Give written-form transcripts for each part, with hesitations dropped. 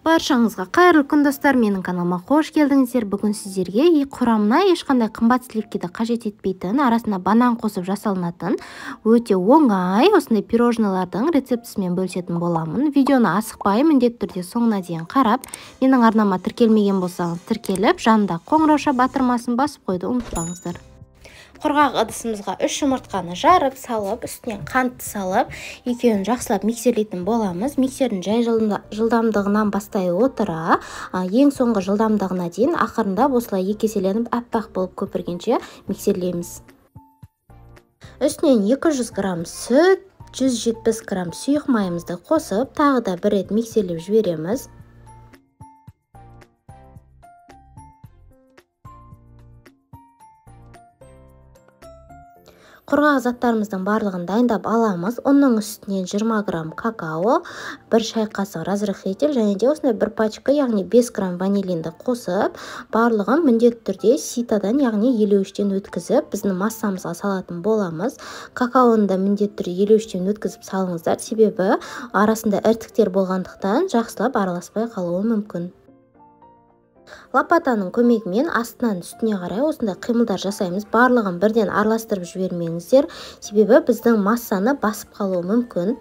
Баршаңызға қайырлы күн достар, менің каналыма қош келдіңіздер. Бүгін сіздерге құрамына ешқандай қымбат сливкиді қажет етпейтін, арасына банан қосып жасалынатын өте оңай осындай пирожнылардың рецептісімен бөлісетін боламын. Видеоны асықпай, міндетті түрде соңына дейін қарап, менің арнама тіркелмеген болсаңыз тіркеліп, жанында қоңырауша батырмасын басып қойды ұмытпаңыздар. Құрғақ ыдысымызға 3 жұмыртқаны жарып салып, үстіне қант салып, екеуін жақсылап миксерлейтін боламыз. Миксердің жай жылдамдығынан бастай отыра, ең соңғы жылдамдығына дейін ақырындап осылай екі еселеніп аппақ болып көпіргенше миксерлейміз. Үстінен 200 грамм сүт, 170 грамм сұйық майымызды қосып, тағы да бір рет миксерлеп жібереміз. Құрғақ заттарымыздың барлығын дайындап аламыз. Оның үстінен 20 грамм какао, 1 шай қасық разрыхлитель және де осындай бір пачка, яғни 5 грамм ванилинді қосып, барлығын міндетті түрде ситадан, яғни елеуіштен өткізіп, біздің массамызға салатын боламыз. Какаоны да міндетті түрде елеуіштен өткізіп салыңыздар, себебі арасында іртіктер болғандықтан жақсылап араласпай қалуы мүмкін. Лопатаның көмегімен астынан үстіне қарай осындай қимылдар жасаймыз. Барлығын бірден араластырып жібермеңіздер, себебі біздің массаны басып қалуы мүмкін.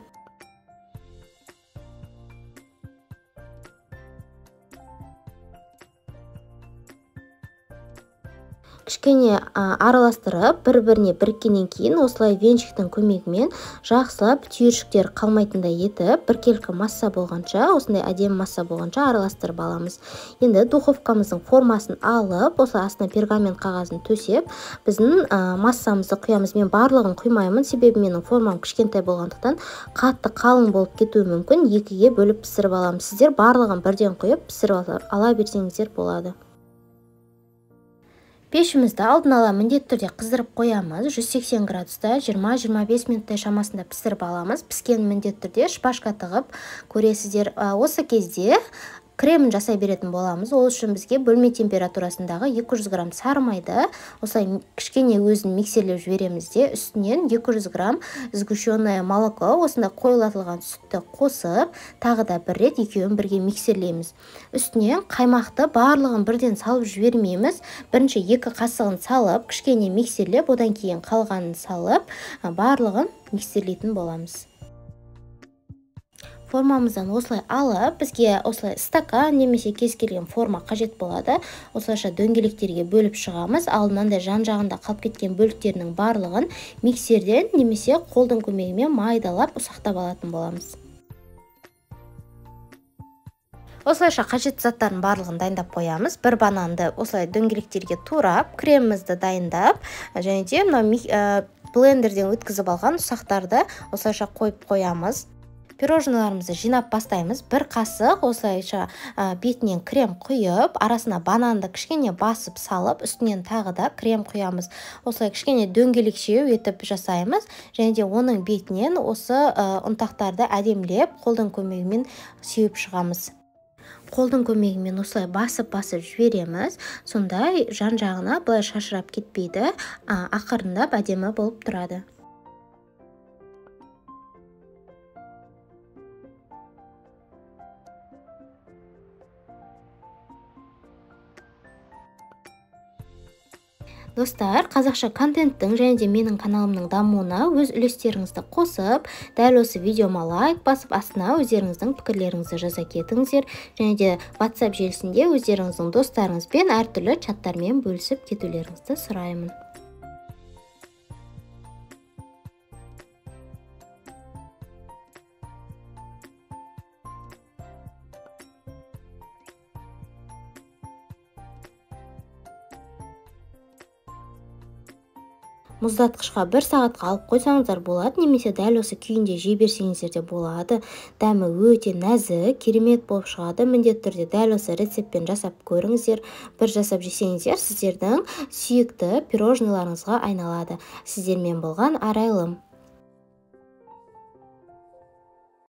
Кішкене араластырып, бір-біріне біріккеннен кейін осылай венчиктің көмегімен жақсылап түйіршіктер қалмайтындай етіп, біркелкі масса болғанша, осындай әдемі масса болғанша араластырып аламыз. Енді духовкамыздың формасын алып, осылай астына пергамент қағазын төсеп, біздің массамызды құямыз. Мен барлығын құймаймын, себебі менің формам кішкентай болғандықтан қатты қалың болып кетуі мүмкін. Екіге бөліп пісіріп аламыз. Сіздер барлығын бірден құйып пісіріп ала берсеңіздер болады. Пешімізді алдын ала міндетті түрде қыздырып қоямыз. 180 градуста 20-25 минуттай шамасында пісіріп аламыз. Піскен міндетті түрде шпажка тығып көресіздер. Осы кезде кремін жасай беретін боламыз. Ол үшін бізге бөлме температурасындағы 200 грамм сары майды осылай кішкене өзін миксерлеп жібереміз де, үстінен 200 грамм сгущенное молоко, осында қойылатылған сүтті қосып, тағы да бір рет екеуін бірге миксерлейміз. Үстінен қаймақты барлығын бірден салып жібермейміз. Бірінші 2 қасығын салып, кішкене миксерлеп, одан кейін қалғанын салып, барлығын миксерлейтін боламыз. Формамыздан осылай алып, бізге осылай стакан немесе кез келген форма қажет болады. Осылайша дөңгелектерге бөліп шығамыз. Алдынан жан-жағында қалып кеткен бөліктерінің барлығын миксерден немесе қолдың көмегімен майдалап ұсақтап алатын боламыз. Осылайша қажетті заттардың барлығын дайындап қоямыз. Бір бананды осылай дөңгелектерге турап, кремімізді дайындап, және де блендерден өткізіп алған ұсақтарды осылайша қойып қоямыз. Пирожныларымызды жинап бастаймыз. Бір қасық осылайша бетінен крем құйып, арасына бананды кішкене басып салып, үстінен тағы да крем құямыз. Осылай кішкене дөңгелекшеу етіп жасаймыз. Және де оның бетінен осы ұнтақтарды әдемілеп қолдың көмегімен сеуіп шығамыз. Қолдың көмегімен осылай басып-басып жібереміз. Сондай жан-жағына былай шашырап кетпейді, ақырындап әдемі болып тұрады. Достар, қазақша контенттің және де менің каналымның дамуына өз үлестеріңізді қосып, дәл осы видеома лайк басып, астына өздеріңіздің пікірлеріңізді жаза кетіңіздер. Және де WhatsApp желісінде өздеріңіздің достарыңызбен әртүрлі чаттармен бөлісіп кетулеріңізді сұраймын. Мұздатқышқа 1 сағатқа алып қойсаңыздар болады, немесе дәл осы күйінде жей берсеңіздер де болады. Дәмі өте нәзік, керемет болып шығады. Міндетті түрде дәл осы рецептпен жасап көріңіздер. Бір жасап жесеңіздер, сіздердің сүйікті пирожныларыңызға айналады. Сіздермен болған Арайлым.